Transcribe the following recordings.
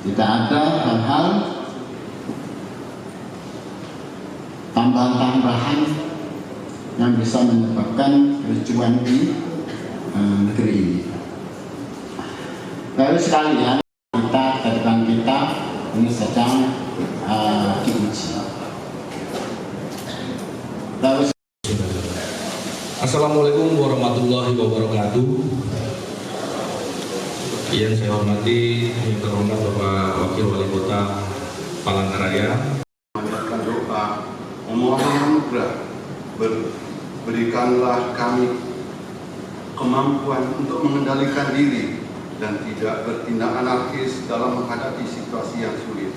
Tidak ada hal-hal tambahan-tambahan yang bisa menyebabkan kericuan di negeri ini. Baru sekalian, catatan kita ini sedang diuji. Assalamualaikum warahmatullahi wabarakatuh. Yang saya hormati, yang terhormat Bapak Wakil Wali Kota Palangkaraya. Memanjatkan doa, memohon anugerah, berikanlah kami kemampuan untuk mengendalikan diri dan tidak bertindak anarkis dalam menghadapi situasi yang sulit.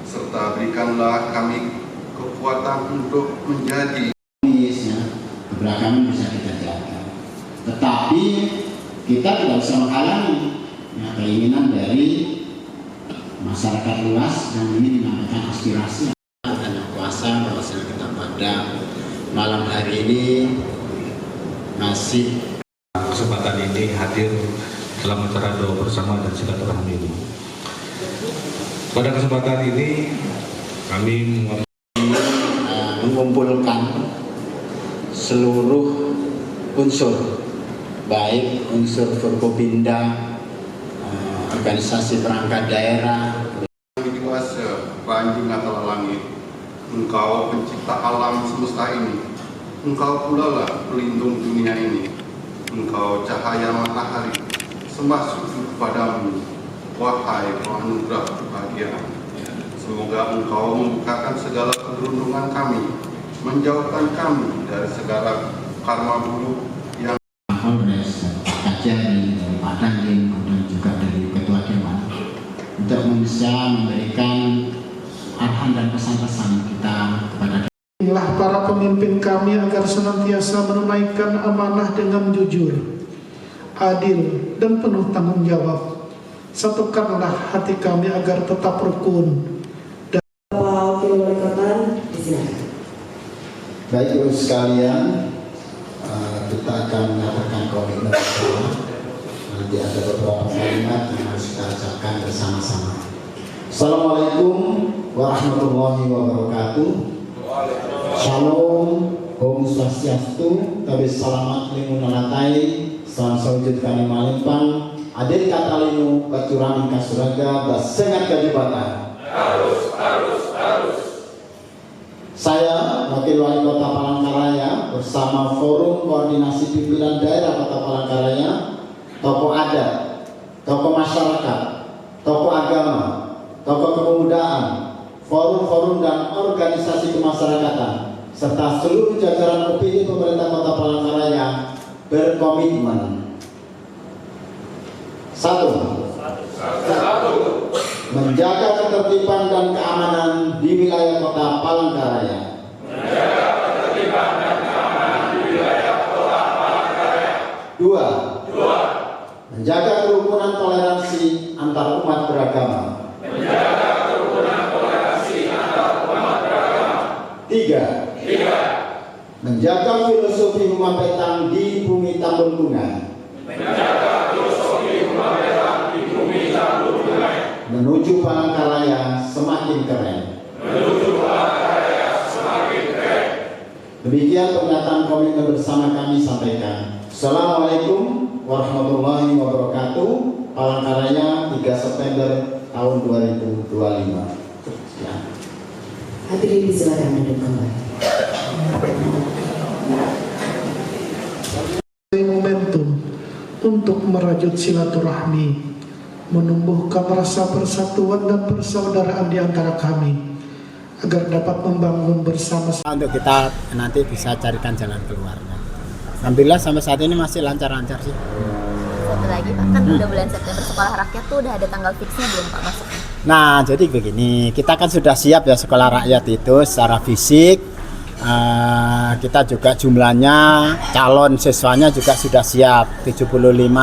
Serta berikanlah kami kekuatan untuk menjadi keberagaman bisa kita jaga, tetapi kita tidak bisa menghalangi keinginan dari masyarakat luas yang ingin menyampaikan aspirasi. Hanya kuasa bahwasanya kita pada malam hari ini masih kesempatan ini hadir dalam acara doa bersama dan silaturahmi ini. Pada kesempatan ini kami mengumpulkan seluruh unsur, baik unsur Forkopimda, organisasi perangkat daerah. Kuasa Ranjing Atala Langit, Engkau pencipta alam semesta ini, Engkau pula lah pelindung dunia ini, Engkau cahaya matahari, sembah sujud padamu, wahai penganugerah kebahagiaan. Semoga Engkau membukakan segala keberuntungan kami, menjauhkan kami dari segala karma buruk yang Polres Kajian dari Pak Dandim dan juga dari Ketua Dewan untuk bisa memberikan arahan dan pesan-pesan kita kepada Inilah para pemimpin kami agar senantiasa menunaikan amanah dengan jujur, adil, dan penuh tanggung jawab. Satukanlah hati kami agar tetap rukun. Bapak Wakil Wali Kota, disilakan. Baik ibu sekalian, kita akan mengatakan komitmen bersama. Nanti ada beberapa kalimat yang harus kita ucapkan bersama-sama. Assalamualaikum warahmatullahi wabarakatuh. Shalom, Om Swastiastu, Tabe Salamat Limunalatai, Salam Sawujud Kani Malimpang, Adir Katalinu, Kecurangan Kasuraga, Basengat Kajibatan. Harus. Saya, Wakil Wali Kota Palangkaraya, bersama Forum Koordinasi Pimpinan Daerah Kota Palangkaraya, tokoh adat, tokoh masyarakat, tokoh agama, tokoh kepemudaan, forum-forum dan organisasi kemasyarakatan, serta seluruh jajaran opini pemerintah Kota Palangkaraya berkomitmen. Satu. Menjaga ketertiban dan keamanan di wilayah Kota Palangkaraya. Dua. Menjaga kerukunan toleransi antar umat beragama. Tiga. Menjaga filosofi Humapetang di bumi Tambun-Bunga. Menuju Palangkaraya semakin keren. Demikian pernyataan komitmen bersama kami sampaikan. Assalamualaikum warahmatullahi wabarakatuh. Palangkaraya 3 September tahun 2025. Ya. Hadirin silakan duduk kembali. Momentum untuk merajut silaturahmi, menumbuhkan rasa persatuan dan persaudaraan di antara kami, agar dapat membangun bersama-sama. Untuk kita nanti bisa carikan jalan keluarnya. Alhamdulillah sampai saat ini masih lancar-lancar sih. Satu lagi Pak, kan udah bulan September sekolah rakyat tuh udah ada tanggal fixnya belum Pak masuknya? Nah jadi begini, kita kan sudah siap ya sekolah rakyat itu secara fisik. Kita juga jumlahnya calon siswanya juga sudah siap 75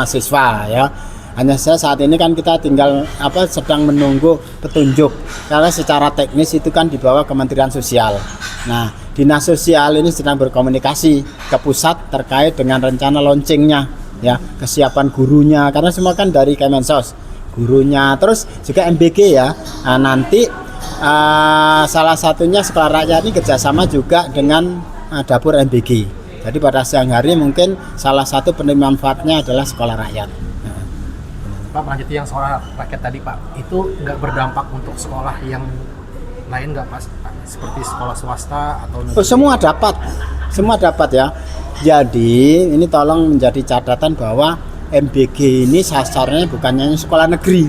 siswa ya. Hanya saat ini kan kita tinggal sedang menunggu petunjuk karena secara teknis itu kan di bawah Kementerian Sosial. Nah, Dinas Sosial ini sedang berkomunikasi ke pusat terkait dengan rencana launchingnya, ya, kesiapan gurunya karena semua kan dari Kemensos. gurunya, terus juga MBG ya. Nah, nanti salah satunya Sekolah Rakyat ini kerjasama juga dengan dapur MBG. Jadi pada siang hari mungkin salah satu penerima manfaatnya adalah Sekolah Rakyat. Pak, melanjuti yang sekolah rakyat tadi Pak, itu nggak berdampak untuk sekolah yang lain nggak Pak? Seperti sekolah swasta atau negeri? Oh, semua dapat ya. Jadi ini tolong menjadi catatan bahwa MBG ini sasarnya bukan hanya sekolah negeri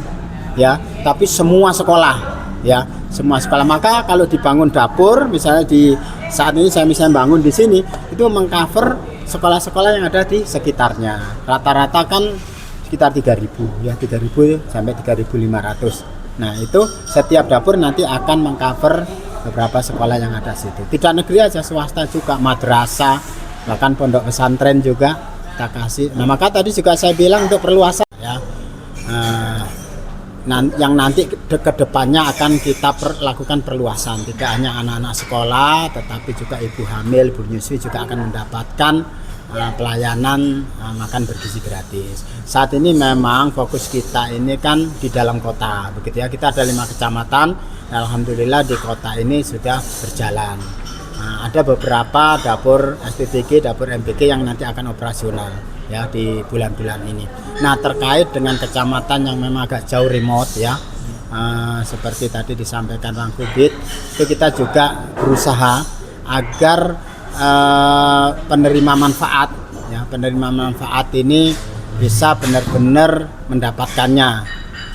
ya, tapi semua sekolah ya, semua sekolah. Maka kalau dibangun dapur, misalnya di saat ini saya misalnya bangun di sini, itu mengcover sekolah-sekolah yang ada di sekitarnya. Rata-rata kan sekitar 3.000 ya, 3.000 sampai 3.500. Nah, itu setiap dapur nanti akan mengcover beberapa sekolah yang ada situ. Tidak negeri aja, swasta juga, madrasah, bahkan pondok pesantren juga kita kasih. Nah, maka tadi juga saya bilang untuk perluasan ya, yang nanti ke depannya akan kita lakukan perluasan. Tidak hanya anak-anak sekolah, tetapi juga ibu hamil, ibu nyusui juga akan mendapatkan pelayanan makan bergizi gratis. Saat ini memang fokus kita ini kan di dalam kota, begitu ya. Kita ada 5 kecamatan. Alhamdulillah di kota ini sudah berjalan. Ada beberapa dapur SPBG, dapur MBG yang nanti akan operasional ya di bulan-bulan ini. Nah, terkait dengan kecamatan yang memang agak jauh remote ya, seperti tadi disampaikan Rangkubit, itu kita juga berusaha agar penerima manfaat ya, penerima manfaat ini bisa benar-benar mendapatkannya.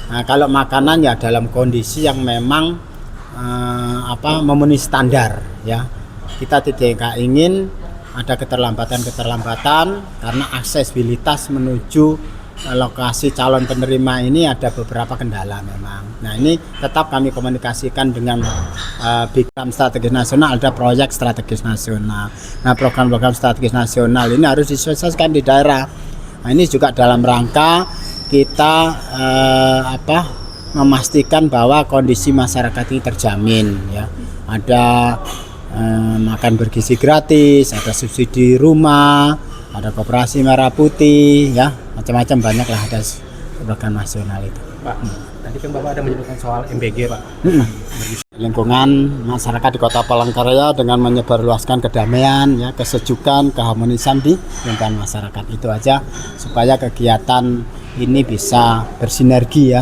Nah, kalau makanan ya dalam kondisi yang memang memenuhi standar ya. Kita tidak ingin ada keterlambatan karena aksesibilitas menuju lokasi calon penerima ini ada beberapa kendala memang. Nah, ini tetap kami komunikasikan dengan program strategis nasional, ada proyek strategis nasional. Nah, program-program strategis nasional ini harus diselesaikan di daerah. Nah, ini juga dalam rangka kita memastikan bahwa kondisi masyarakat ini terjamin ya. Ada makan bergizi gratis, ada subsidi rumah, ada koperasi merah putih ya, macam-macam banyak lah ada program nasional itu. Pak, tadi kan Bapak ada menyebutkan soal MBG Pak. Lingkungan masyarakat di Kota Palangkaraya dengan menyebarluaskan kedamaian ya, kesejukan, keharmonisan di lingkungan masyarakat, itu aja supaya kegiatan ini bisa bersinergi ya.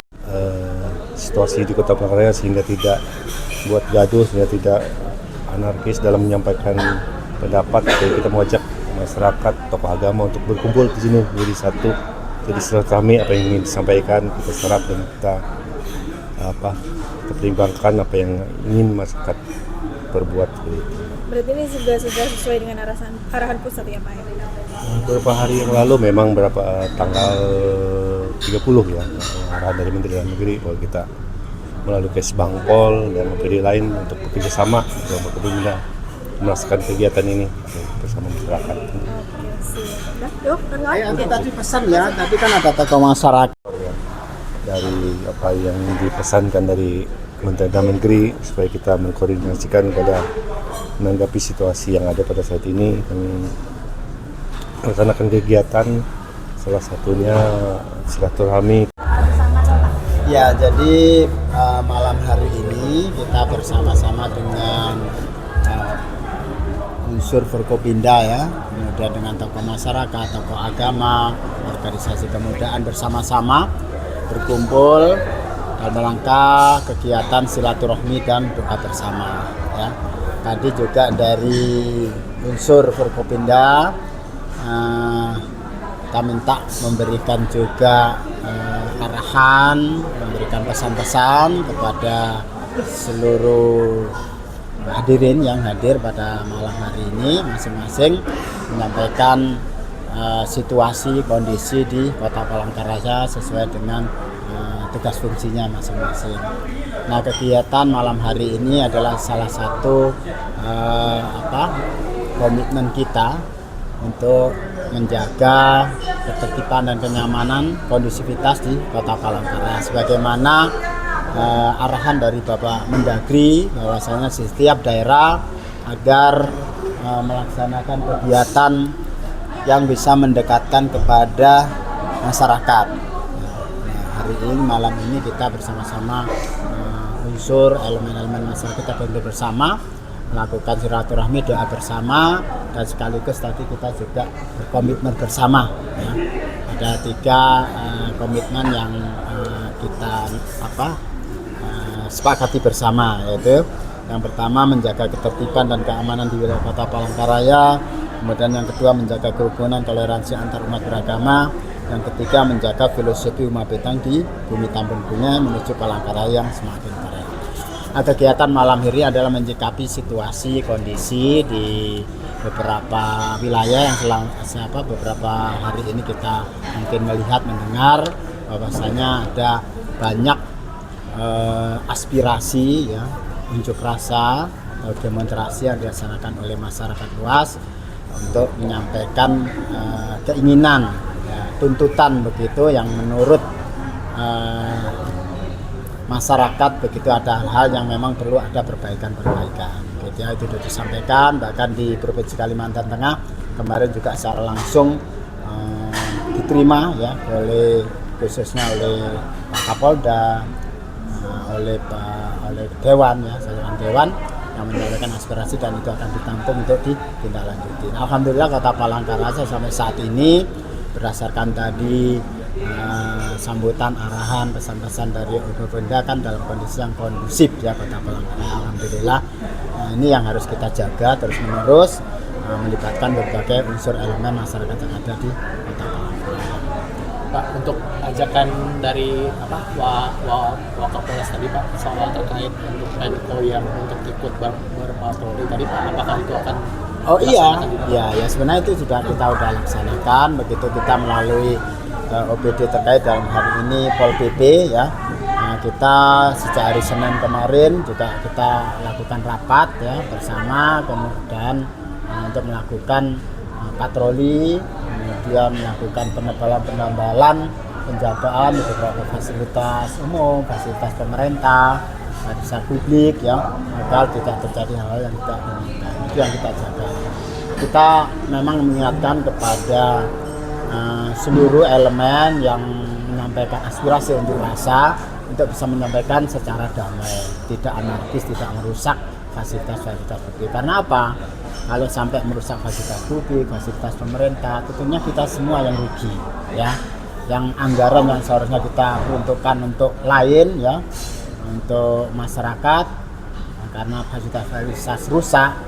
Situasi di Kota Palangkaraya sehingga tidak buat gaduh, sehingga tidak anarkis dalam menyampaikan pendapat. Jadi kita mengajak masyarakat, tokoh agama untuk berkumpul di sini menjadi satu. Jadi silaturahmi apa yang ingin disampaikan kita serap dan kita pertimbangkan apa yang ingin masyarakat perbuat. Berarti ini sudah sesuai dengan arahan pusat ya Pak? Beberapa hari yang lalu memang tanggal 30 ya, arahan dari Menteri Dalam Negeri bahwa kita melalui Kesbangpol dan menteri lain untuk bekerja sama dalam Forkopimda melaksanakan kegiatan ini bersama masyarakat. Tadi pesan ya, tadi kan ada tokoh masyarakat dari apa yang dipesankan dari Kementerian Dalam Negeri supaya kita mengkoordinasikan pada menanggapi situasi yang ada pada saat ini dan melaksanakan kegiatan, salah satunya silaturahmi. Ya, jadi malam hari ini kita bersama-sama dengan unsur Forkopimda ya, kemudian dengan tokoh masyarakat, tokoh agama, organisasi kemudaan bersama-sama berkumpul dalam rangka kegiatan silaturahmi dan doa bersama ya. Tadi juga dari unsur Forkopimda kita minta memberikan juga arahan, memberikan pesan-pesan kepada seluruh hadirin yang hadir pada malam hari ini, masing-masing menyampaikan situasi kondisi di Kota Palangkaraya sesuai dengan tugas fungsinya masing-masing. Nah, kegiatan malam hari ini adalah salah satu komitmen kita untuk menjaga ketertiban dan kenyamanan kondusivitas di Kota Palangkaraya sebagaimana arahan dari Bapak Mendagri bahwasanya setiap daerah agar melaksanakan kegiatan yang bisa mendekatkan kepada masyarakat. Nah, malam ini kita bersama-sama unsur elemen-elemen masyarakat kita bentuk bersama melakukan silaturahmi, doa bersama, dan sekaligus tadi kita juga berkomitmen bersama ya. Ada 3 komitmen yang kita sepakati bersama, yaitu yang pertama menjaga ketertiban dan keamanan di wilayah Kota Palangkaraya, kemudian yang kedua menjaga kerukunan toleransi antar umat beragama, yang ketiga menjaga filosofi Uma Betang di bumi Tambun Bunga menuju Palangkaraya yang semakin keren. Kegiatan malam hari adalah menyikapi situasi kondisi di beberapa wilayah yang beberapa hari ini kita mungkin melihat mendengar bahwasanya ada banyak aspirasi ya, unjuk rasa atau demonstrasi yang dilaksanakan oleh masyarakat luas untuk menyampaikan keinginan ya, tuntutan begitu yang menurut masyarakat begitu, ada hal-hal yang memang perlu ada perbaikan gitu ya. Itu sudah disampaikan bahkan di Provinsi Kalimantan Tengah kemarin juga secara langsung diterima ya khususnya oleh Pak Kapolda, oleh Dewan ya, jajaran Dewan yang menyampaikan aspirasi, dan itu akan ditampung untuk ditindaklanjuti. Alhamdulillah Kota Palangkaraya sampai saat ini berdasarkan tadi sambutan, arahan, pesan-pesan dari Ibu Bunda kan dalam kondisi yang kondusif ya Kota Palangkaraya. Alhamdulillah. Ini yang harus kita jaga terus menerus, melibatkan berbagai unsur elemen masyarakat yang ada di Kota Palangkaraya. Pak, untuk ajakan dari Wakapolres tadi Pak soal terkait untuk Menko yang untuk ikut berpatroli tadi Pak, apakah itu akan ya sebenarnya itu sudah kita laksanakan begitu, kita melalui OPD terkait dalam hal ini Pol PP ya. Kita sejak hari Senin kemarin juga kita lakukan rapat ya bersama, kemudian untuk melakukan patroli, kemudian melakukan penebalan penjagaan di beberapa fasilitas umum, fasilitas pemerintah, fasilitas publik ya, agar tidak terjadi hal-hal yang tidak diinginkan. Itu yang kita jaga. Kita memang mengingatkan kepada seluruh elemen yang menyampaikan aspirasi unjuk rasa untuk bisa menyampaikan secara damai, tidak anarkis, tidak merusak fasilitas-fasilitas publik. Karena apa? Kalau sampai merusak fasilitas publik, fasilitas pemerintah, tentunya kita semua yang rugi ya. Yang anggaran yang seharusnya kita peruntukkan untuk lain ya, untuk masyarakat, karena fasilitas rusak,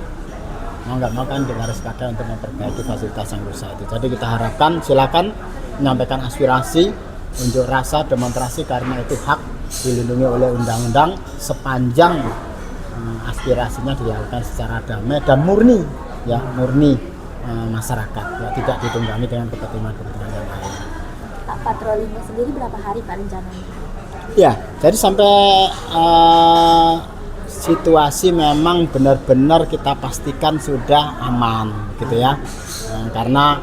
mau nggak mau kan kita harus pakai untuk memperbaiki fasilitas yang rusak itu. Jadi kita harapkan silakan menyampaikan aspirasi, unjuk rasa, demonstrasi, karena itu hak dilindungi oleh undang-undang sepanjang aspirasinya dilakukan secara damai dan murni ya, masyarakat ya, tidak ditunggangi dengan kepentingan yang lain. Pak, patrolinya sendiri berapa hari Pak rencananya? Ya, jadi sampai situasi memang benar-benar kita pastikan sudah aman gitu ya, karena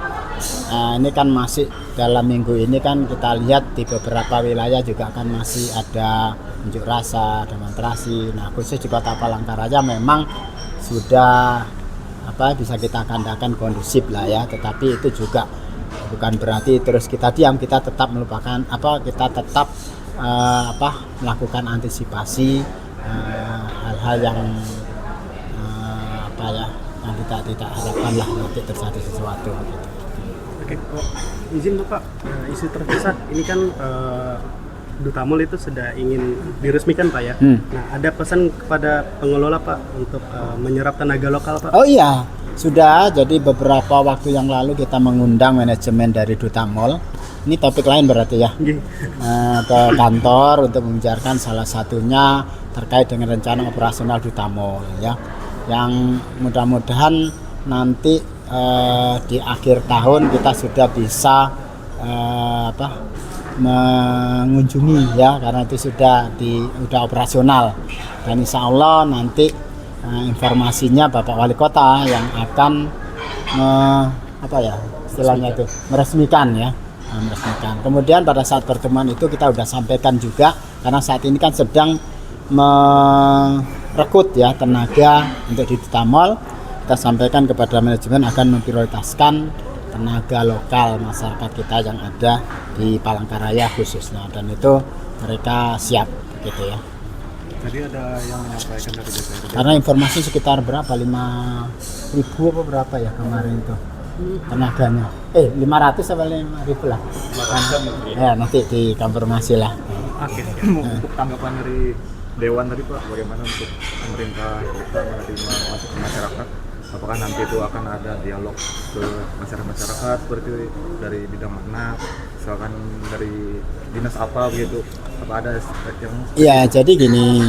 ini kan masih dalam minggu ini kan kita lihat di beberapa wilayah juga kan masih ada unjuk rasa, demonstrasi. Nah khusus di Kota Palangkaraya memang sudah bisa kita katakan kondusif lah ya, tetapi itu juga bukan berarti terus kita diam, kita tetap melupakan kita tetap melakukan antisipasi hal-hal yang yang kita tidak harapkan lah nanti terjadi sesuatu gitu. Oke, izin Bapak, isu terpusat ini kan Duta Mall itu sudah ingin diresmikan Pak ya. Nah, ada pesan kepada pengelola Pak untuk menyerap tenaga lokal Pak? Oh iya, sudah. Jadi beberapa waktu yang lalu kita mengundang manajemen dari Duta Mall. Ini topik lain berarti ya, ke kantor untuk membicarakan salah satunya terkait dengan rencana operasional Duta Mall ya, yang mudah-mudahan nanti di akhir tahun kita sudah bisa mengunjungi ya, karena itu sudah operasional, dan insya Allah nanti informasinya Bapak Wali Kota yang akan istilahnya itu meresmikan ya. Kemudian pada saat pertemuan itu kita sudah sampaikan juga, karena saat ini kan sedang merekrut ya tenaga untuk di Duta Mall. Kita sampaikan kepada manajemen akan memprioritaskan tenaga lokal masyarakat kita yang ada di Palangkaraya khususnya, dan itu mereka siap gitu ya. Tadi ada yang menyampaikan dari DPRD. Karena informasi sekitar berapa, 5.000 apa berapa ya kemarin itu tenaganya, 500 apa 5.000 lah. Ya nanti dikonfirmasi lah. Oke. Untuk tanggapan dari Dewan tadi Pak, bagaimana untuk pemerintah kota menerima masukan masyarakat? Apakah nanti itu akan ada dialog ke masyarakat seperti dari bidang mana, misalkan dari dinas apa begitu? Apa ada yang? Iya, jadi gini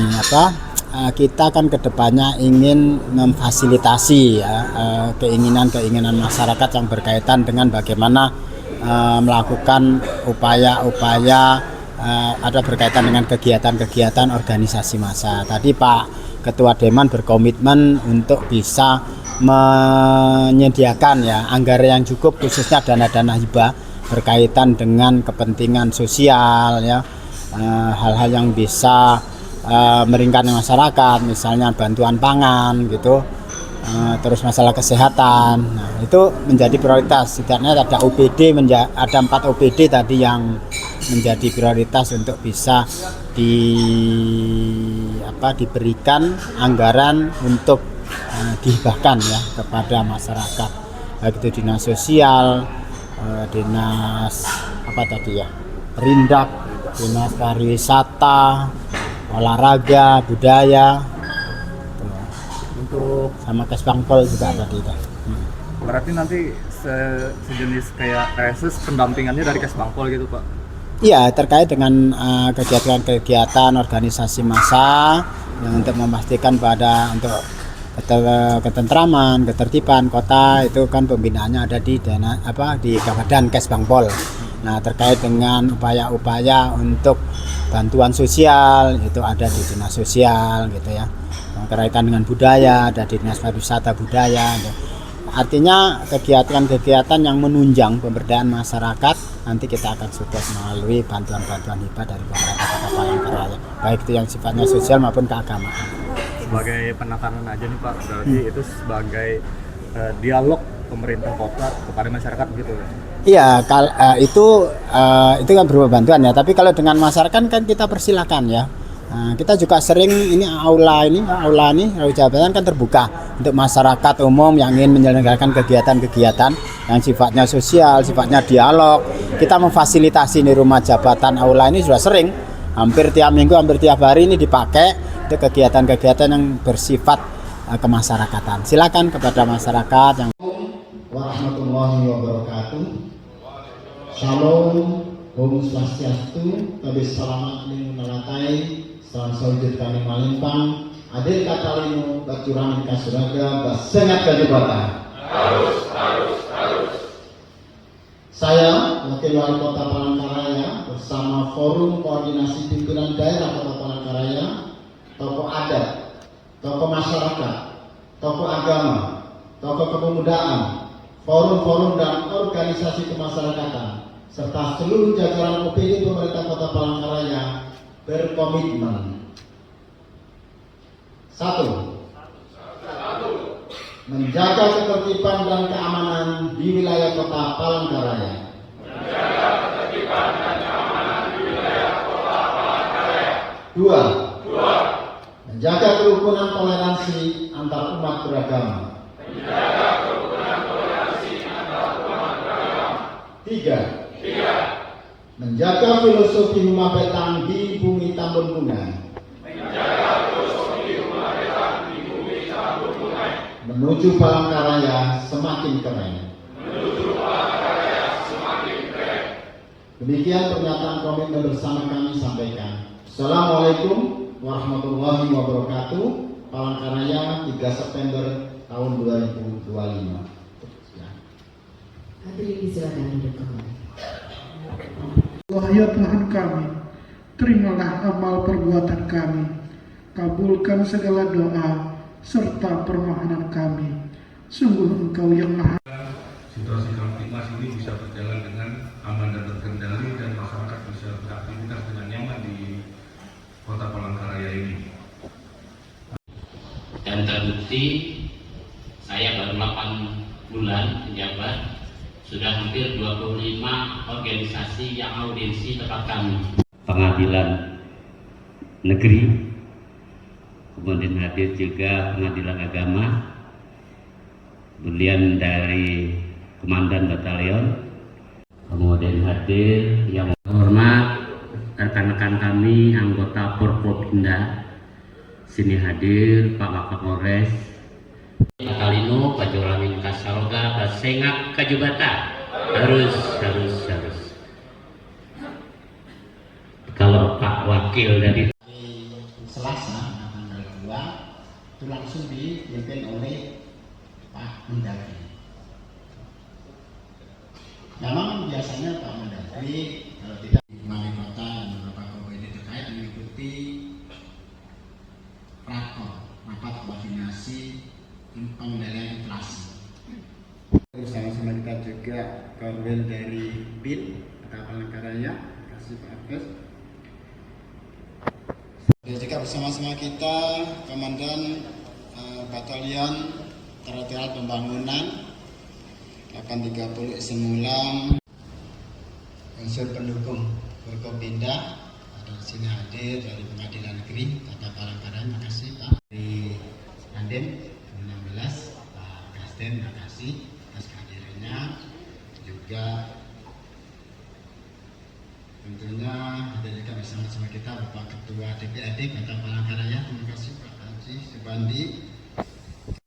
kita kan kedepannya ingin memfasilitasi ya, keinginan masyarakat yang berkaitan dengan bagaimana melakukan upaya-upaya ada berkaitan dengan kegiatan-kegiatan organisasi massa. Tadi Pak Ketua Dewan berkomitmen untuk bisa menyediakan ya anggaran yang cukup, khususnya dana-dana hibah berkaitan dengan kepentingan sosial ya, hal-hal yang bisa meringankan masyarakat, misalnya bantuan pangan gitu, terus masalah kesehatan. Nah, itu menjadi prioritas. Setidaknya ada OPD, ada 4 OPD tadi yang menjadi prioritas untuk bisa diberikan anggaran untuk dihibahkan ya kepada masyarakat, baik itu dinas sosial, dinas perindak, dinas pariwisata, olahraga, budaya, untuk sama Kesbangpol juga tadi. Berarti nanti sejenis kayak reses pendampingannya dari Kesbangpol gitu Pak? Iya, terkait dengan kegiatan-kegiatan organisasi massa yang untuk memastikan untuk ketentraman, ketertiban kota, itu kan pembinaannya ada di Badan Kesbangpol. Nah, terkait dengan upaya-upaya untuk bantuan sosial itu ada di dinas sosial gitu ya. Berkaitan dengan budaya ada di dinas pariwisata budaya gitu. Artinya kegiatan-kegiatan yang menunjang pemberdayaan masyarakat nanti kita akan sukses melalui bantuan-bantuan hibah dari pemerintah Kota Palangkaraya, baik itu yang sifatnya sosial maupun keagamaan. Sebagai penekanan aja nih Pak, berarti itu sebagai dialog pemerintah kota kepada masyarakat gitu. Iya, itu kan berupa bantuan ya. Tapi kalau dengan masyarakat kan kita persilakan ya. Nah, kita juga sering aula jabatan kan terbuka untuk masyarakat umum yang ingin menyelenggarakan kegiatan-kegiatan yang sifatnya sosial, sifatnya dialog. Kita memfasilitasi di rumah jabatan aula ini sudah sering, hampir tiap minggu, hampir tiap hari ini dipakai untuk kegiatan-kegiatan yang bersifat kemasyarakatan. Silakan kepada masyarakat yang warahmatullahi wabarakatuh. Shalom, Om Swastiastu, Tabis Salamat Linu Nalatai, Salam Saujud Kami Malimpang, Adil Katalinu, Bacurangan Kasuraga, Basengat Kajubata. Harus. Saya, Wakil Wali Kota Palangkaraya, bersama Forum Koordinasi Pimpinan Daerah Kota Palangkaraya, tokoh adat, tokoh masyarakat, tokoh agama, tokoh kepemudaan, forum-forum dan organisasi kemasyarakatan, serta seluruh jajaran OPD pemerintah Kota Palangkaraya berkomitmen. 1. Menjaga ketertiban dan keamanan di wilayah Kota Palangkaraya. 2. Menjaga kerukunan toleransi antar umat beragama. 3. Menjaga filosofi Huma Betang di bumi Tambun Bunga. Menuju Palangkaraya semakin keren. Demikian pernyataan komitmen bersama kami sampaikan. Assalamualaikum warahmatullahi wabarakatuh. Palangkaraya 3 September tahun 2025. Hadirin silakan duduk kembali. Ya Tuhan kami, terimalah amal perbuatan kami, kabulkan segala doa serta permohonan kami. Sungguh Engkau yang Maha. Situasi Kamtipmas ini bisa berjalan dengan aman dan terkendali dan masyarakat bisa beraktivitas dengan nyaman di Kota Palangkaraya ini. Dan terbukti saya baru 8 bulan menjabat Sudah hampir 25 organisasi yang audiensi tempat kami. Pengadilan negeri, kemudian hadir juga pengadilan agama, kemudian dari Komandan Batalion, kemudian hadir yang hormat rekan-rekan kami anggota Forkopimda. Sini hadir Pak Wakapolres, Pak Kalino, Pak Jolamin Kasaloga, Pak Sengak Kajubata. Harus. Kalau Pak Wakil dari Selasa tanggal 2 itu langsung dipimpin oleh Pak Mendagri. Memang biasanya Pak Mendagri kalau tidak di Wali Kota dan beberapa Koko ini terkait mengikuti rapat koordinasi pengendalian inflasi. Bersama-sama kita juga korwil dari BIN atau Palangkaraya. Terima kasih Pak Abes. Juga bersama-sama kita Komandan Batalion Teritorial Pembangunan 830 Semulang, unsur pendukung Forkopimda ada sini hadir dari Pengadilan Negeri Kota Palangkaraya. Terima kasih Pak. Dari Andem 16 Pak Kasden, terima kasih atas kehadirannya. Juga tentunya ada juga bersama-sama kita Bapak Ketua DPRD Kota Palangkaraya. Terima kasih Pak Haji Subandi.